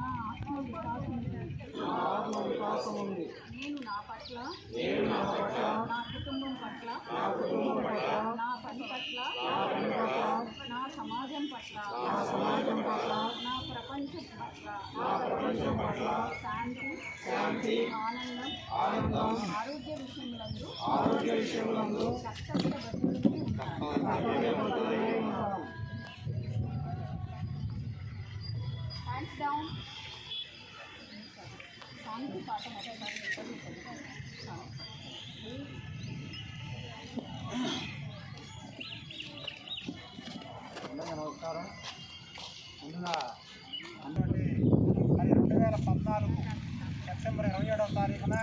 నా ఆత్మవిశ్వాసం ఉంది. నేను నా పట్ల, నా కుటుంబం పట్ల, నా పని పట్ల, నా సమాజం పట్ల, నా ప్రపంచం పట్ల శాంతి, ఆనందం, ఆరోగ్య విషయములందు కష్టపడబడుతూనే ఉంటాను. Hands down. శాంతి పాట నమస్కారం. ముందుగా మరి 2014 సెప్టెంబర్ 27వ తారీఖున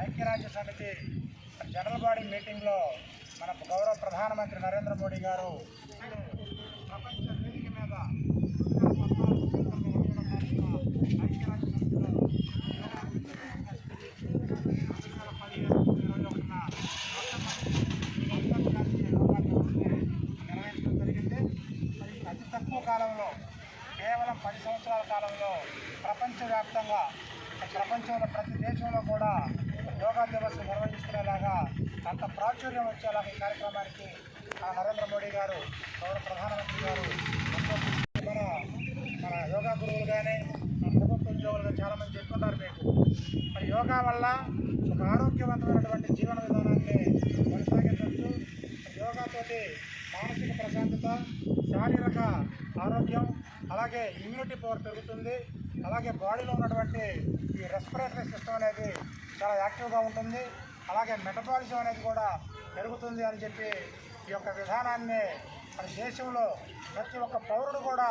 ఐక్యరాజ్య సమితి జనరల్ బాడీ మీటింగ్లో మన గౌరవ ప్రధానమంత్రి నరేంద్ర మోడీ గారు ప్రపంచ వేదిక మీద 2014 సెప్టెంబర్ 27వ తారీఖున ఐక్యరాజ్య సమితిలో 2015-2021 అంతర్జాతీయ యోగా దివస్ని నిర్వహించడం జరిగింది. మరి అతి తక్కువ కాలంలో కేవలం 10 సంవత్సరాల కాలంలో ప్రపంచవ్యాప్తంగా ప్రపంచంలో ప్రతి దేశంలో కూడా యోగా దివస్ నిర్వహించుకునేలాగా అంత ప్రాచుర్యం వచ్చేలాగా ఈ కార్యక్రమానికి నరేంద్ర మోడీ గారు గౌరవ ప్రధానమంత్రి గారు మన యోగా గురువులు కానీ మన ప్రభుత్వ ఉద్యోగులు కానీ చాలామంది చెప్తున్నారు మీకు. మరి యోగా వల్ల ఒక ఆరోగ్యవంతమైనటువంటి జీవన విధానాన్ని కొనసాగించవచ్చు. యోగాతోటి మానసిక ప్రశాంతత, శారీరక ఆరోగ్యం, అలాగే ఇమ్యూనిటీ పవర్ పెరుగుతుంది. అలాగే బాడీలో ఉన్నటువంటి ఈ రెస్పిరేటరీ సిస్టమ్ అనేది చాలా యాక్టివ్గా ఉంటుంది. అలాగే మెటబాలిజం అనేది కూడా పెరుగుతుంది అని చెప్పి ఈ యొక్క విధానాన్ని మన దేశంలో ప్రతి ఒక్క పౌరుడు కూడా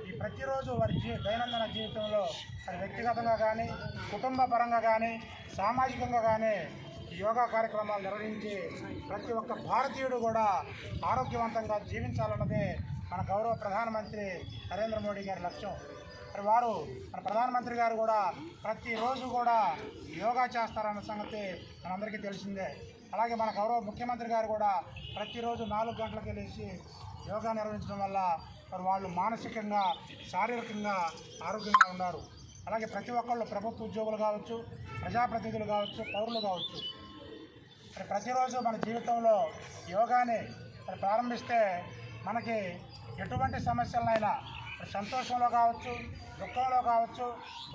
ఈ ప్రతిరోజు వారి దైనందిన జీవితంలో అది వ్యక్తిగతంగా కానీ, కుటుంబ పరంగా కానీ, సామాజికంగా కానీ ఈ యోగా కార్యక్రమాలు నిర్వహించి ప్రతి ఒక్క భారతీయుడు కూడా ఆరోగ్యవంతంగా జీవించాలన్నదే మన గౌరవ ప్రధానమంత్రి నరేంద్ర మోడీ గారి లక్ష్యం. మరి వారు మన ప్రధానమంత్రి గారు కూడా ప్రతిరోజు కూడా యోగా చేస్తారన్న సంగతి మనందరికీ తెలిసిందే. అలాగే మన గౌరవ ముఖ్యమంత్రి గారు కూడా ప్రతిరోజు 4 గంటలకు లేచి యోగా నిర్వహించడం వల్ల మరి వాళ్ళు మానసికంగా, శారీరకంగా ఆరోగ్యంగా ఉన్నారు. అలాగే ప్రతి ఒక్కళ్ళు ప్రభుత్వ ఉద్యోగులు కావచ్చు, ప్రజాప్రతినిధులు కావచ్చు, పౌరులు కావచ్చు, మరి ప్రతిరోజు మన జీవితంలో యోగాని మరి ప్రారంభిస్తే మనకి ఎటువంటి సమస్యలనైనా సంతోషంలో కావచ్చు, దుఃఖంలో కావచ్చు,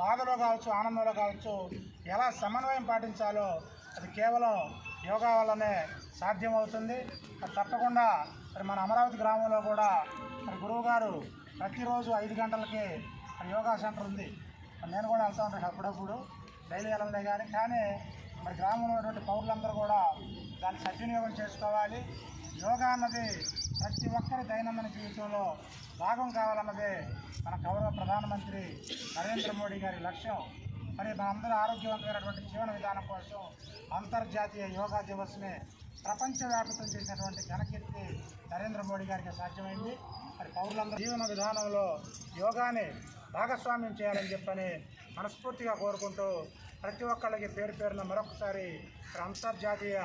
బాధలో కావచ్చు, ఆనందంలో కావచ్చు ఎలా సమన్వయం పాటించాలో అది కేవలం యోగా వల్లనే సాధ్యమవుతుంది. తప్పకుండా మరి మన అమరావతి గ్రామంలో కూడా మరి గురువు గారు ప్రతిరోజు 5 గంటలకి యోగా సెంటర్ ఉంది. నేను కూడా వెళ్తూ ఉంటాను అప్పుడప్పుడు, డైలీ వెళ్ళలే కానీ మరి గ్రామంలో ఉన్నటువంటి పౌరులందరూ కూడా దాన్ని సద్వినియోగం చేసుకోవాలి. యోగా అన్నది ప్రతి ఒక్కరి దైనందిన జీవితంలో భాగం కావాలన్నదే మన గౌరవ ప్రధానమంత్రి నరేంద్ర మోడీ గారి లక్ష్యం. మరి మనందరూ ఆరోగ్యవంతమైనటువంటి జీవన విధానం కోసం అంతర్జాతీయ యోగా దివస్ని ప్రపంచవ్యాప్తం చేసినటువంటి ఘనకీర్తి నరేంద్ర మోడీ గారికి సాధ్యమైంది. మరి పౌరులందరూ జీవన విధానంలో యోగాని భాగస్వామ్యం చేయాలని చెప్పని మనస్ఫూర్తిగా కోరుకుంటూ ప్రతి ఒక్కళ్ళకి పేరు పేరున మరొకసారి అంతర్జాతీయ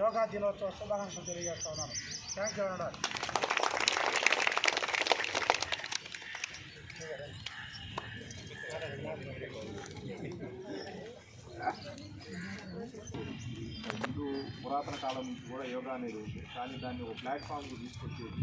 యోగా దినోత్సవ శుభాకాంక్షలు తెలియజేస్తున్నాను. థ్యాంక్ యూ అన్నారు. ముందు పురాతన కాలం నుంచి కూడా యోగా అనేది ఉంది, కానీ దాన్ని ఒక ప్లాట్ఫామ్కి తీసుకొచ్చేది